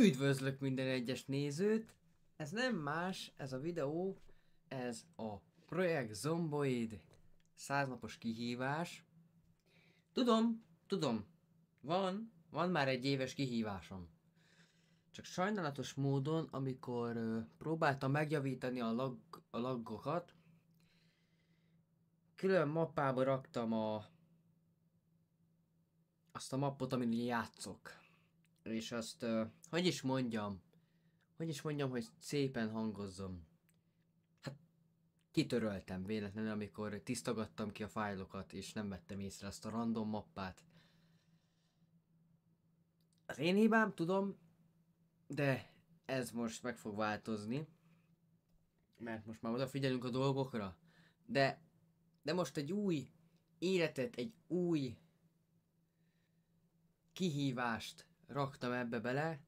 Üdvözlök minden egyes nézőt! Ez nem más, ez a videó, ez a Projekt Zomboid 100 napos kihívás. Tudom, van már egy éves kihívásom. Csak sajnálatos módon, amikor próbáltam megjavítani a laggokat, külön mappába raktam azt a mappot, amin ugye játszok. És azt, hogy is mondjam, hogy szépen hangozzon. Hát kitöröltem véletlenül, amikor tisztogattam ki a fájlokat, és nem vettem észre azt a random mappát. Az én hibám, tudom, de ez most meg fog változni. Mert most már odafigyelünk a dolgokra. De most egy új életet, egy új kihívást raktam ebbe bele.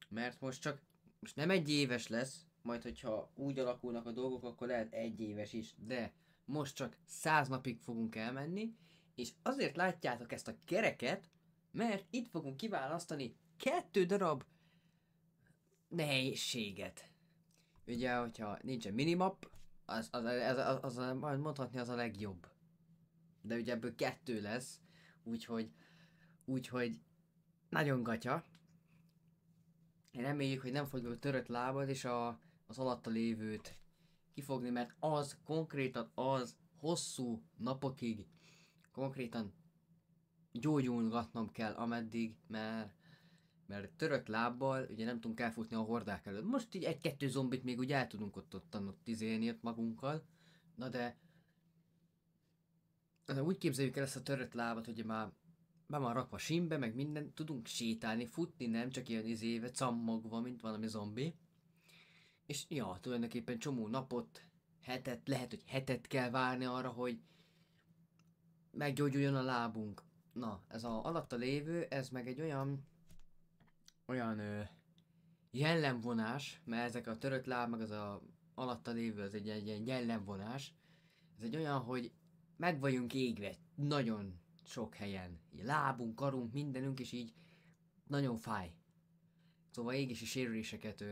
Mert most nem egy éves lesz, majd hogyha úgy alakulnak a dolgok, akkor lehet egy éves is, de most csak 100 napig fogunk elmenni, és azért látjátok ezt a kereket, mert itt fogunk kiválasztani 2 darab nehézséget. Ugye, hogyha nincsen minimap, mondhatni az a legjobb. De ugye ebből 2 lesz, úgyhogy nagyon gatya. Reméljük, hogy nem fogjuk törött lábad és az alatta lévőt kifogni, mert az konkrétan az hosszú napokig konkrétan gyógyulgatnom kell ameddig, mert törött lábbal ugye nem tudunk elfutni a hordák előtt. Most így 1-2 zombit még úgy el tudunk ott izélni ott magunkkal, na de úgy képzeljük el ezt a törött lábat, hogy már be van rakva simbe, meg minden, tudunk sétálni, futni, nem csak ilyen izéve, cammogva, mint valami zombi. És ja, tulajdonképpen csomó napot, hetet, lehet, hogy hetet kell várni arra, hogy meggyógyuljon a lábunk. Na, ez a alatta lévő, ez meg egy olyan jellemvonás, mert ezek a törött láb, meg az a alatta lévő, az egy ilyen jellemvonás. Ez egy olyan, hogy meg vagyunk égve nagyon sok helyen. Így lábunk, karunk, mindenünk, és így nagyon fáj. Szóval égési sérüléseket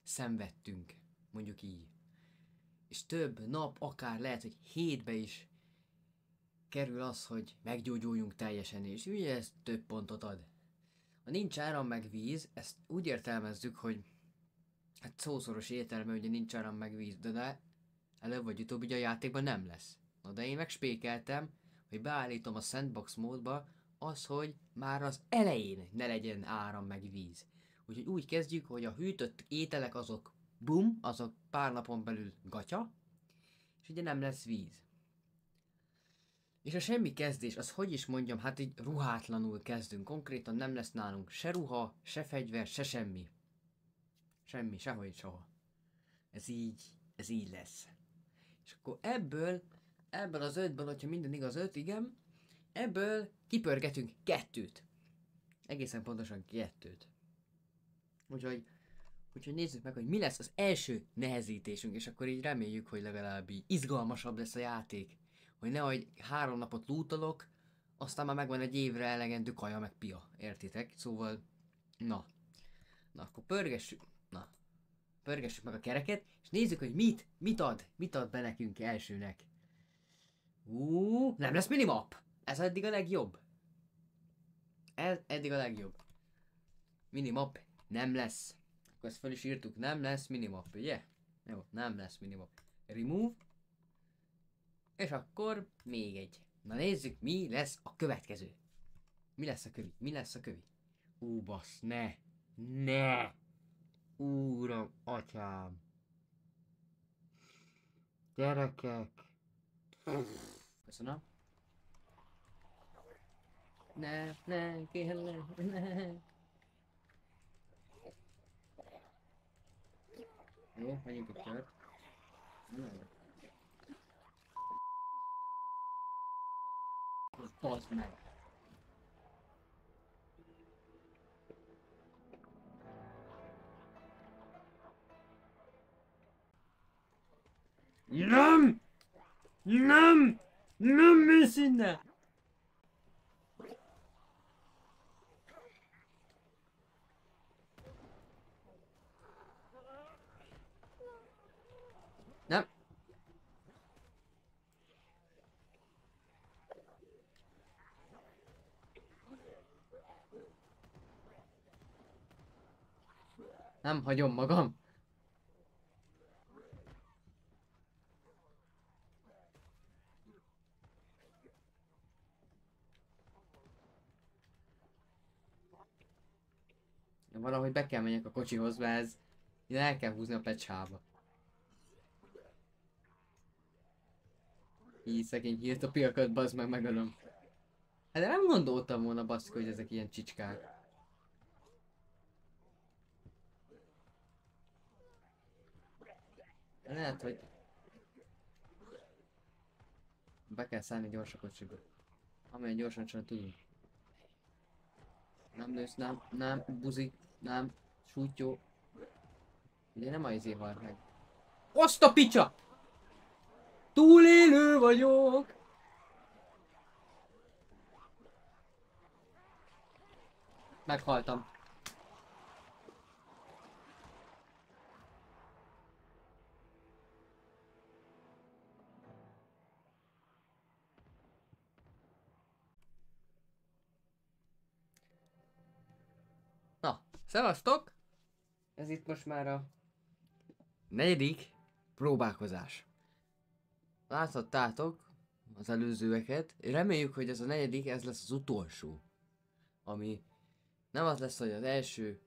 szenvedtünk, mondjuk így. És több nap, akár lehet, hogy hétbe is kerül az, hogy meggyógyuljunk teljesen, és ugye ez több pontot ad. Ha nincs áram meg víz, ezt úgy értelmezzük, hogy hát szószoros értelme, ugye nincs áram meg víz, de előbb vagy utóbb ugye a játékban nem lesz. Na de én megspékeltem, hogy beállítom a sandbox módba az, hogy már az elején ne legyen áram meg víz. Úgyhogy úgy kezdjük, hogy a hűtött ételek azok bum, azok pár napon belül gatya, és ugye nem lesz víz. És a semmi kezdés, az hogy is mondjam, hát így ruhátlanul kezdünk. Konkrétan nem lesz nálunk se ruha, se fegyver, se semmi. Semmi, sehogy soha. Ez így lesz. És akkor ebből az 5-ből, hogyha minden igaz 5, igen, ebből kipörgetünk 2-t. Egészen pontosan 2-t. Úgyhogy nézzük meg, hogy mi lesz az első nehezítésünk, és akkor így reméljük, hogy legalább így izgalmasabb lesz a játék. Hogy nehogy 3 napot lootolok, aztán már megvan egy évre elegendő kaja meg pia, értitek? Szóval, na akkor pörgessük meg a kereket, és nézzük, hogy mit ad be nekünk elsőnek. Nem lesz minimap! Ez eddig a legjobb. Minimap nem lesz. Akkor ezt fel is írtuk, nem lesz minimap, ugye? Jó, nem lesz minimap. Remove. És akkor még egy. Na nézzük, mi lesz a következő. Mi lesz a kövi? Bassz, ne! Úram, atyám. Gyerekek. Köszönöm. Ne, kérlek, ne. Jó, menjünk egy kört. Bazd meg. Nem mész innen! Nem hagyom magam. Valahogy be kell menjek a kocsihoz, mert ez... Ide el kell húzni a pecsába. Így szegény hirtopiakat, bazd meg, megölöm. Hát de nem gondoltam volna, baszki, hogy ezek ilyen csicskák. De lehet, hogy... Be kell szállni gyors a kocsiba. Amilyen gyorsan csak tudunk. Nem lősz, nem, buzi, nem, sútyó. Ugye nem a izé halt meg. Azt a picsa! Túlélő vagyok! Meghaltam. Na, szevasztok! Ez itt most már a negyedik próbálkozás. Láthattátok az előzőeket. Reméljük, hogy ez a negyedik, ez lesz az utolsó. Ami nem az lesz, hogy az első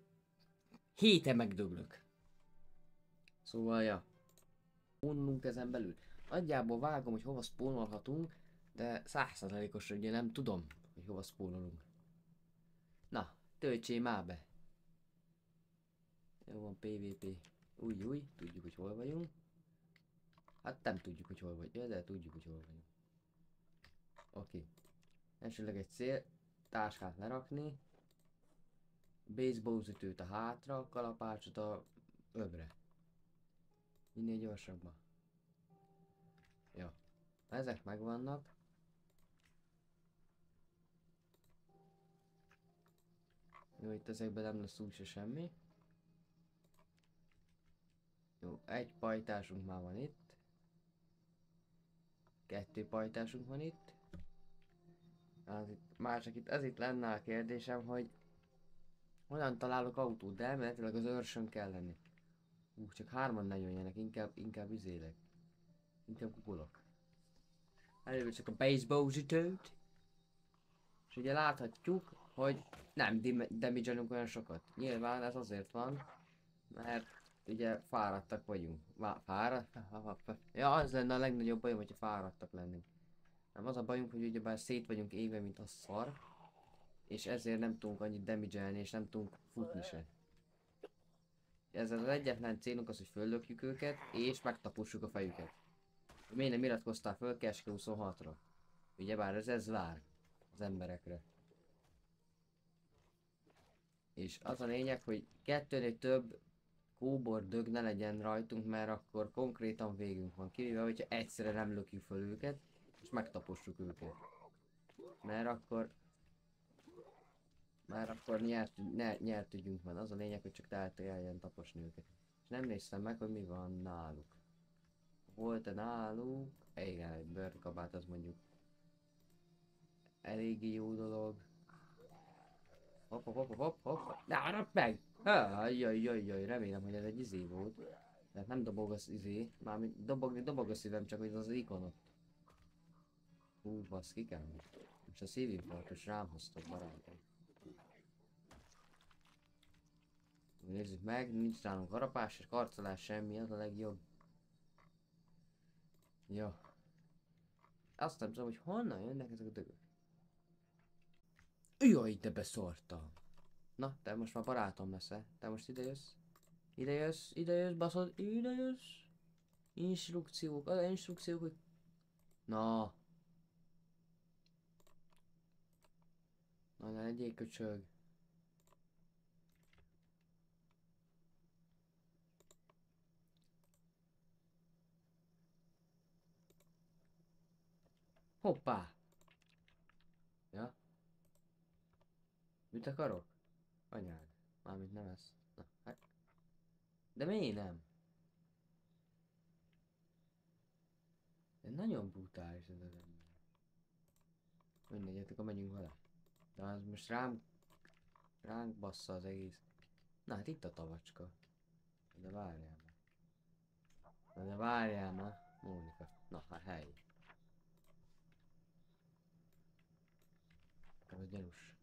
héten megdöglök. Szóval, ja. Spawnolunk ezen belül. Nagyjából vágom, hogy hova spawnolhatunk, de 100%-os ugye nem tudom, hogy hova spawnolunk. Na, töltsél már be. Jó van, PvP. Új, tudjuk, hogy hol vagyunk. Hát nem tudjuk, hogy hol vagyunk, de tudjuk, hogy hol vagyunk. Oké. Esetleg egy cél, táskát lerakni. Baseballütőt a hátra, kalapácsot a öbre. Minél gyorsabban. Ja. Ezek megvannak. Jó, itt ezekben nem lesz úgyse semmi. Jó, egy pajtásunk már van itt. 2 pajtásunk van itt. Már csak itt, ez itt lenne a kérdésem, hogy hogyan találok autót, de elméletileg az őrsön kell lenni. Csak 3-an ne jöjjenek, inkább üzélek. Inkább googolok. Előbb csak a baseball-ütőt. És ugye láthatjuk, hogy nem damage-elünk olyan sokat. Nyilván ez azért van, mert ugye fáradtak vagyunk. Fáradt? Ja, az lenne a legnagyobb bajom, hogyha fáradtak lennénk. Nem az a bajunk, hogy ugyebár szét vagyunk égve, mint a szar. És ezért nem tudunk annyit damage-elni, és nem tudunk futni se. Ezzel az egyetlen célunk az, hogy föllökjük őket, és megtapossuk a fejüket. Miért nem iratkoztál föl Keske 26-ra? Ugyebár ez vár az emberekre. És az a lényeg, hogy kettőnél több kóbor dög ne legyen rajtunk, mert akkor konkrétan végünk van. Kivéve, hogyha egyszerre nem lökjük föl őket, és megtapossuk őket. Mert akkor nyert ügyünk van. Az a lényeg, hogy csak elteljen taposni őket. És nem néztem meg, hogy mi van náluk. Volt-e náluk? Igen, egy bőrkabát az mondjuk eléggé jó dolog. Hopp. Ne harap meg! Jaj, remélem, hogy ez egy izé volt. Tehát nem dobog az izé, mármint dobog a szívem, csak hogy az ikonot. Baszki kell. Most a szívinfarktus rám hoztok, barátom. Nézzük meg, nincs nálunk harapás és karcolás semmi, az a legjobb. Jó. Azt nem tudom, hogy honnan jönnek ezek a dögök. Jaj, de beszortam. Na, te most már barátom leszel. Te most ide jössz, baszod, ide jössz. Instrukciók, az instrukciók, hogy... Na, ne legyél köcsög. Hoppá! Ja? Mit akarok? Anyád. Mármint nem ez. Na, hát. De miért nem? De nagyon brutális ez az ember. Mindegy, akkor menjünk vele. De az most rám Ránk bassza az egész. Na hát itt a tavacska. De várjál már. De várjál már. Mónika. Na hát hely. Ez gyanús.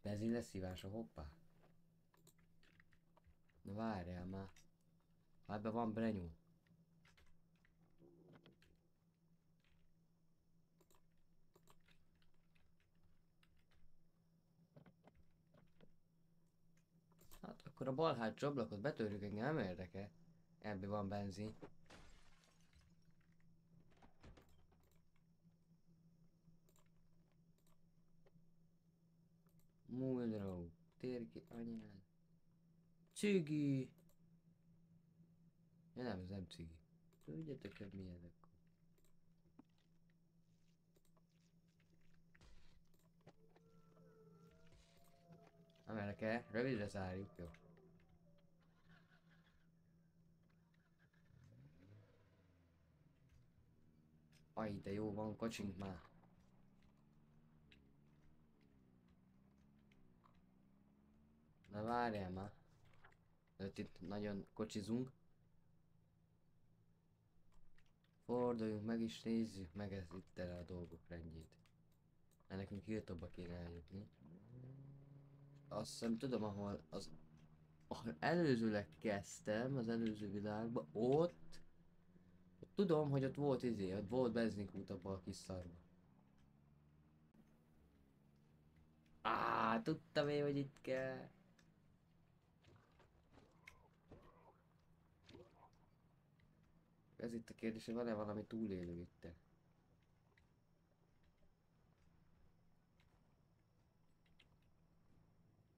Benzin leszívása, hoppá. Na várjál már. Ebben van brenyó. Hát akkor a bal hátsó ablakot betörjük, engem nem érdekel. Ebben van benzin. Muldrow. Tér ki anyád. Cigi. Ja nem, ez nem cigi. Tudjátok, hogy mi ezek. Nem érdekel, rövidre zárjuk, jó. Aj, de jó van, kocsink már. Na várjál már. Itt nagyon kocsizunk. Forduljunk meg és nézzük meg ezt itt el a dolgok rendjét. Mert nekünk hirtóba kéne eljutni. Azt hiszem tudom, ahol előzőleg kezdtem, az előző világban, ott tudom, hogy ott volt ott volt benzinkút abban a kis szarban. Tudtam én, hogy itt kell. Ez itt a kérdés, hogy van-e valami túlélő itt?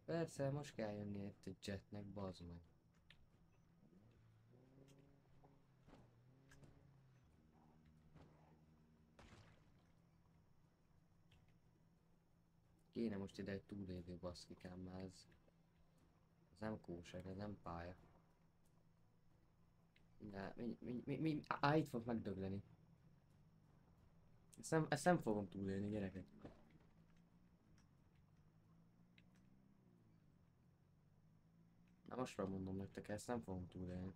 Persze, most kell jönni itt egy jetnek, bazd meg. Kéne most ide egy túlélő baszkikám, már ez nem kóser, ez nem pálya. De itt fog megdögleni. Ezt nem fogom túlélni, gyerekek. Na most már mondom nektek, ezt nem fogom túlélni.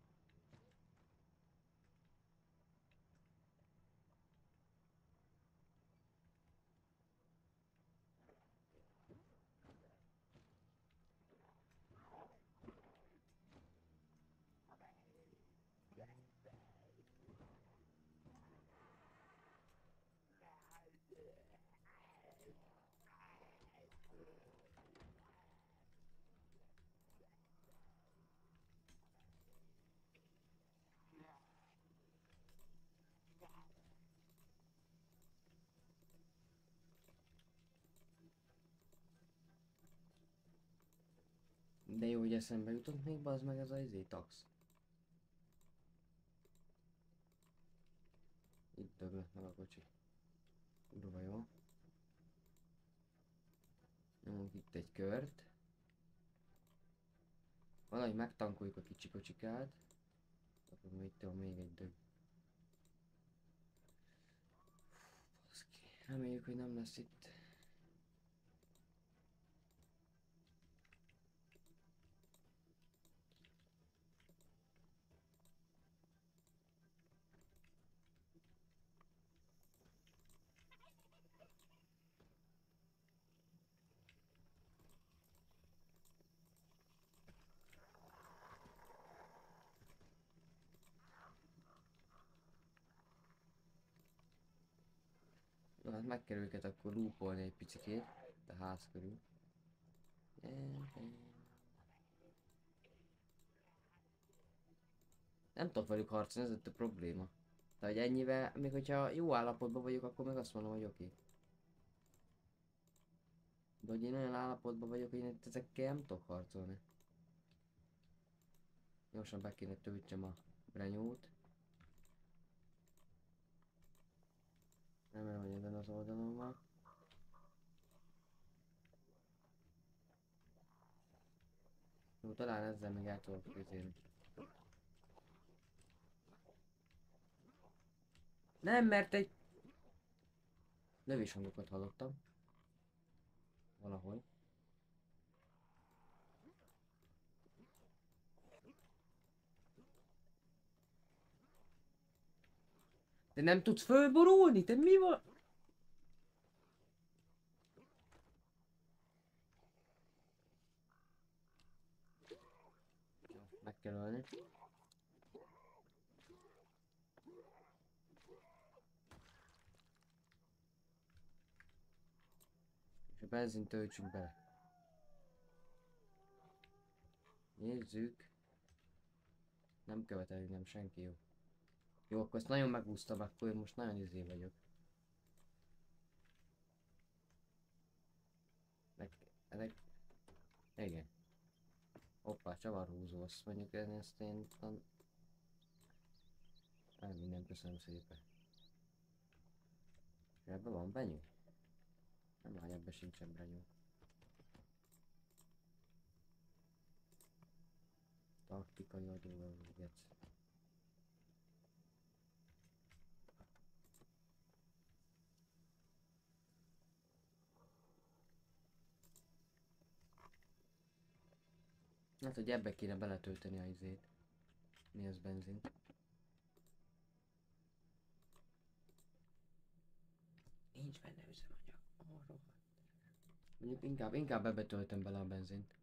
De jó, hogy eszembe jutott még, bazd meg ez a tax. Itt döglött meg a kocsi. Durva jó. Nyomunk itt egy kört. Valahogy megtankoljuk a kicsi kocsikát. Akkor még itt van még egy dög. Baszki. Reméljük, hogy nem lesz itt. Jó, hát meg kell őket akkor loopolni egy picikét. A ház körül. Nem tudok velük harcolni, ez itt a probléma. Tehát, hogy ennyivel, még hogyha jó állapotban vagyok, akkor meg azt mondom, hogy oké. De hogy én olyan állapotban vagyok, hogy én itt ezekkel nem tudok harcolni. Gyorsan be kéne töltsem a brenyót. Remélem, hogy ezen az oldalon van. Jó, talán ezzel még el tudok közélni. Nem, mert egy lövéshangokat hallottam. Valahol. De nem tudsz fölborulni? Te mi van? Jó, meg kell ölni. És a benzint töltsünk bele. Nézzük. Nem követeli nem senki, jó. Jó, akkor ezt nagyon megúsztam, akkor én most nagyon izé vagyok. Meg, ezek... Igen. Hoppá, csavarhúzó, azt mondjuk ezt én... Minden, köszönöm szépen. És ebben van benyő? Nem lány, ebben sincsen benyő. Taktikai adóval véget. Hát, hogy ebbe kéne beletölteni a izét. Mi az benzint? Nincs benne üzemanyag. Arról. Mondjuk inkább ebbe töltöm bele a benzint.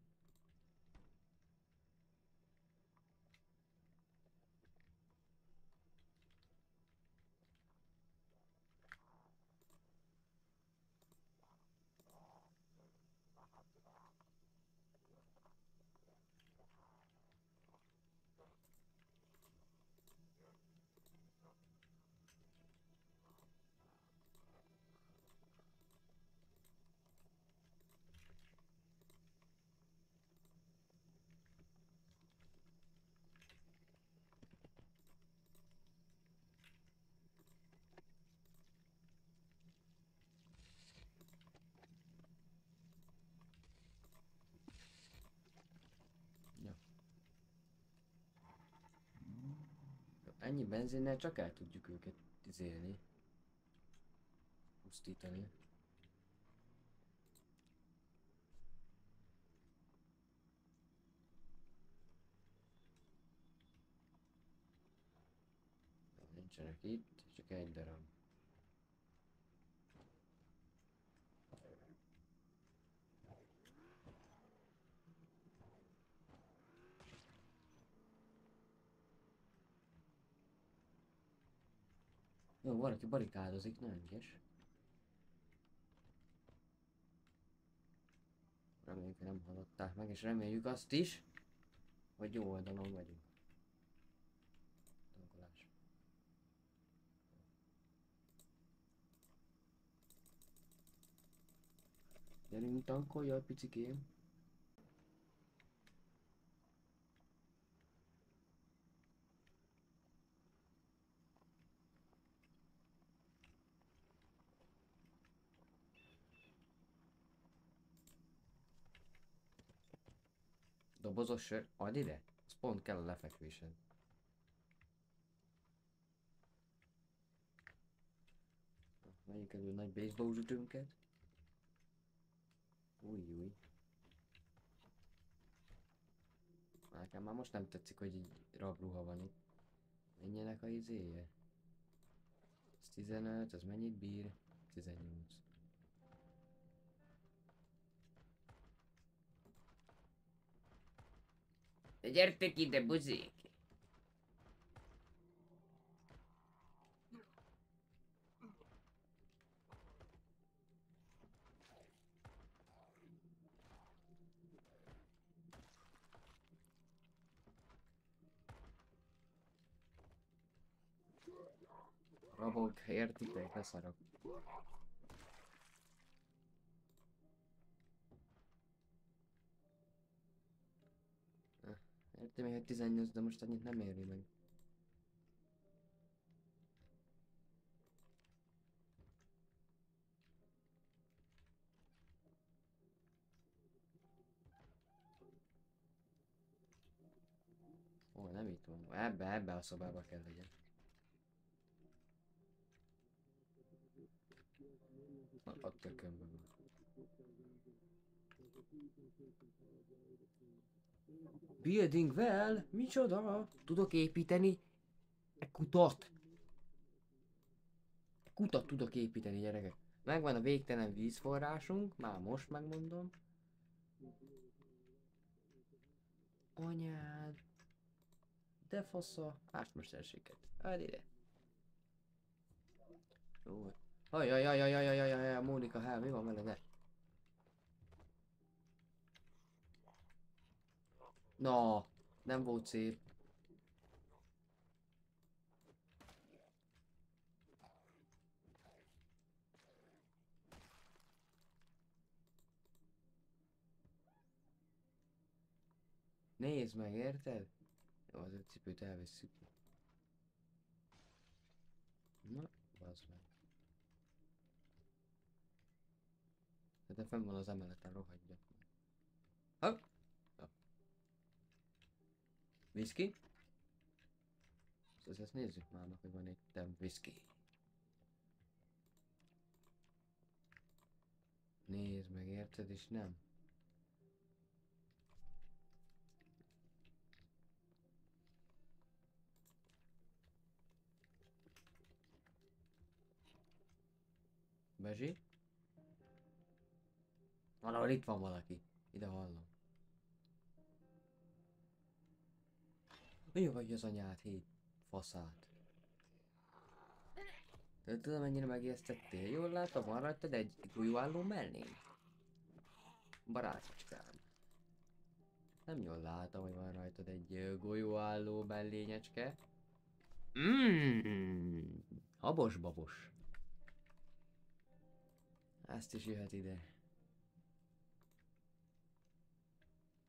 Ja. Ennyi benzinnel csak el tudjuk őket izélni. Pusztítani. Nincsenek itt, csak egy darab. Jó, valaki barikádozik, nagyon ügyes. Reméljük, hogy nem hallották meg, és reméljük azt is, hogy jó oldalon vagyunk. Tankolás. Gyerünk, tankolj, a picikém. Dobozos sör, add ide. Az pont kell a lefekvésen. Vegyük elő nagy baseball ütőnket. Új. Nekem már most nem tetszik, hogy így rabruha van itt. Menjenek a izéje. Ez 15, ez mennyit bír? 18. Gyertek ide, buzék! Rabog, értitek? Leszarok. Értem még, hogy 18, de most annyit nem éri meg. Ó, nem itt van. Ebbe a szobába kell legyen. A tökönbe van. Building well? Micsoda? Tudok építeni? Egy kutat. Egy kutat tudok építeni, gyerekek. Megvan a végtelen vízforrásunk, már most megmondom. Anyád. De fasza. Ástmesterséget. Áll ide. Jó. Ajajajajajajajajajaj, Mónika, hát mi van vele, ne? Na, nem volt szép. Nézd meg, érted? Jó, az a cipőt elvesszük. Na, bazd meg. De fenn van az emeleten, rohadja. Hopp! Whisky? Szóval ezt nézzük már meg, hogy van itt whisky. Nézd meg, érted, és nem. Bezsi? Valahol itt van valaki. Ide hallom. Mi vagy az anyát, hét faszát? Te tudom, mennyire megijesztettél? Jól látom, van rajtad egy golyóálló mellény? Barátocskám. Nem jól látom, hogy van rajtad egy golyóálló mellényecske. Habos babos. Ezt is jöhet ide.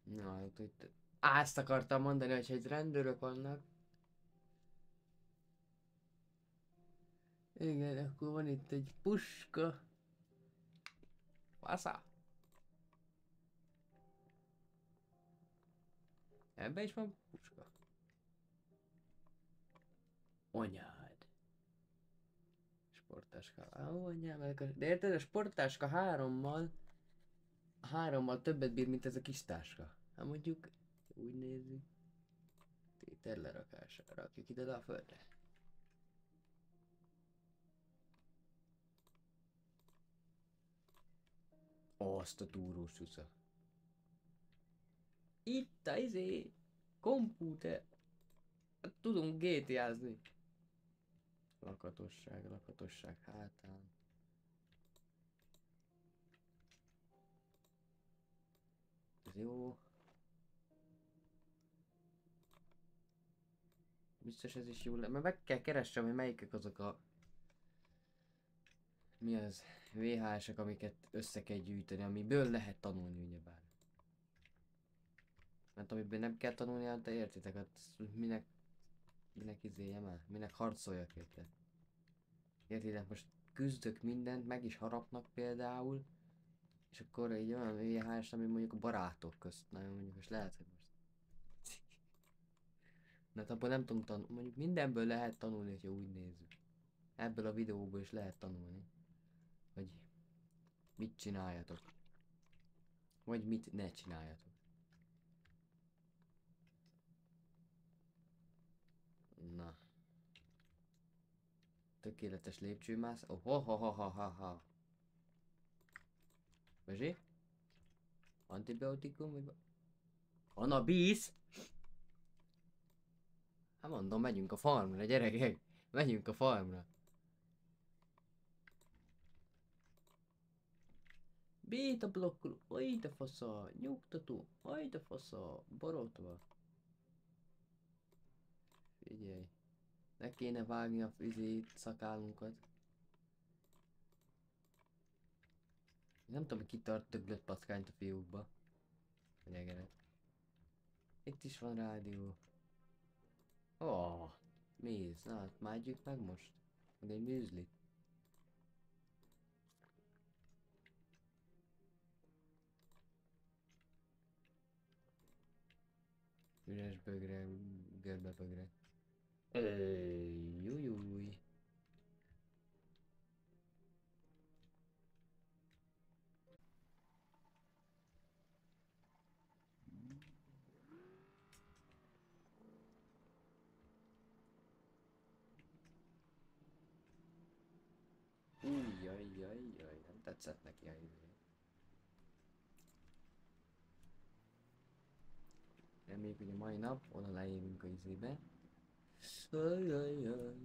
Na, itt... Ezt akartam mondani, hogy egy rendőrök vannak. Igen, akkor van itt egy puska. Fasza. Ebben is van puska. Anyád. Sportáska. Anyád, de érted, a sportáska hárommal többet bír, mint ez a kis táska. Hát mondjuk, úgy nézi. Tétel lerakása. Rakjuk ide a földre. Azt a túrós csúsza. Itt a kompúter. Hát tudunk GTA-zni. Lakatosság hátán. Ez jó. Biztos ez is jó lesz. Mert meg kell keressem, hogy melyikek azok a... Mi az? VHS-ek, amiket össze kell gyűjteni, amiből lehet tanulni ugyebár. Mert amiből nem kell tanulni, hát te értitek, hát minek izéljem el? Minek harcoljak érte? Értitek, most küzdök mindent, meg is harapnak például. És akkor egy olyan VHS, ami mondjuk a barátok közt, nagyon mondjuk, és lehet, hogy most... Na, abból nem tudom tanulni, mondjuk mindenből lehet tanulni, hogyha úgy nézzük. Ebből a videóból is lehet tanulni. Hogy mit csináljatok. Vagy mit ne csináljatok. Na. Tökéletes lépcsőmász. Oh, ha. Bezsé? Antibiotikum vagy... Cannabis? Hát mondom, megyünk a farmra, gyerekek. Megyünk a farmra. Béta blokkoló, hajt a fasza, nyugtató, hajt a fasza, borotva. Figyelj. Le kéne vágni a szakálunkat. Nem tudom, ki tart döglött paszkányt a fiúkba. Vagy egeret. Itt is van rádió. Oh, méz. Na, hát már együk meg most. Meg egy műzli. Üres bögre, görbe bögre. Jújúj. Jaj, nem tetszett neki a izé. Reméljük, hogy a mai nap oda leérünk a izébe. Ajajaj.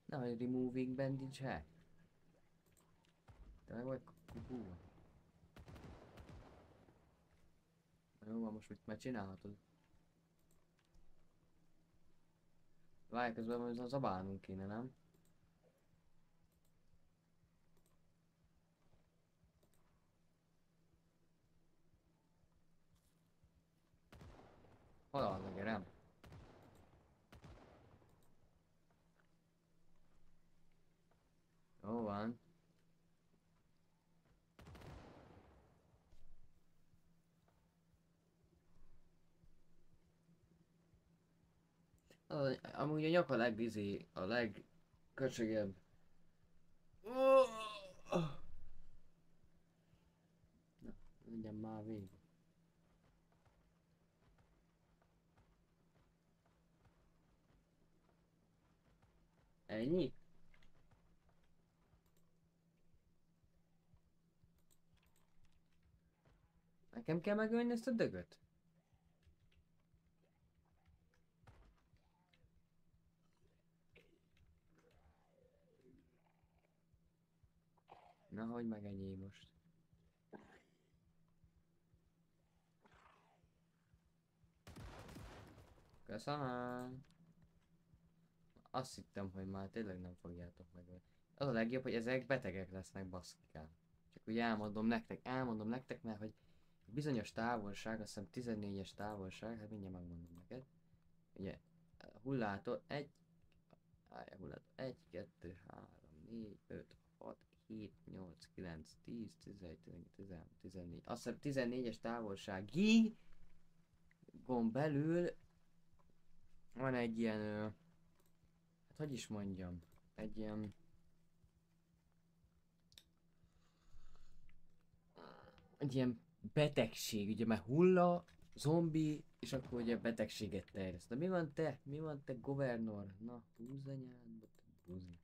Na, hogy removing bandage hack. Te meg vagy kupú. Jó van, most mit már csinálhatod? Várj, közben majd zabálnunk kéne, nem? Hol a legerem? Jó van. Amúgy a nyak a a legköcsögebb. Na, legyen már vég. Ennyi? Nekem kell megölni ezt a dögöt? Na, hogy megennyi most. Köszönöm. Azt hittem, hogy már tényleg nem fogjátok megölni. Az a legjobb, hogy ezek betegek lesznek, baszkikám. Csak úgy elmondom nektek, mert hogy bizonyos távolság, azt hiszem 14-es távolság, hát mindjárt megmondom neked. Ugye, hullától 1, 2, 3, 4, 5, 6, 7, 8, 9, 10, 11, 12, 13, 14. Azt hiszem 14-es távolságig gomb belül van egy ilyen, hát hogy is mondjam, egy ilyen betegség, ugye már hulla, zombi, és akkor ugye betegséget terjeszt. Na mi van te? Mi van te, governor? Na, húzz anyádba, te buzi.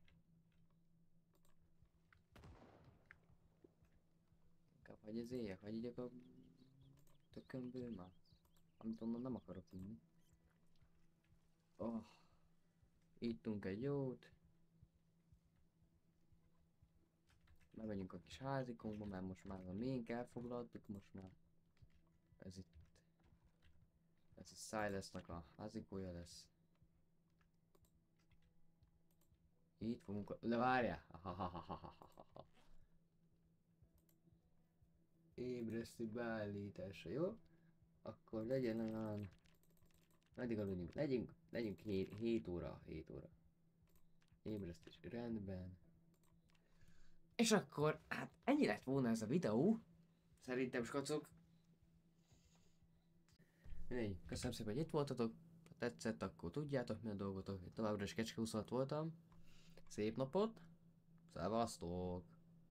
Inkább hagyj az éjjel, hagyj a tökömből már. Amit onnan nem akarok inni. Oh. Ittunk egy jót. Bemegyünk a kis házikunkba, mert most már a miénk elfoglaltuk, most már ez itt, ez a Silasnak a házikója lesz. Itt fogunk, de várjál! Ébresztő beállítása, jó? Akkor legyen olyan... Meddig aludjunk? Legyünk 7 óra, 7 óra. Ébresztés rendben. És akkor, hát ennyi lett volna ez a videó. Szerintem, skacok. Mindegy, köszönöm szépen, hogy itt voltatok. Ha tetszett, akkor tudjátok, mi a dolgotok. Továbbra is Kecske 26 voltam. Szép napot. Szevasztok!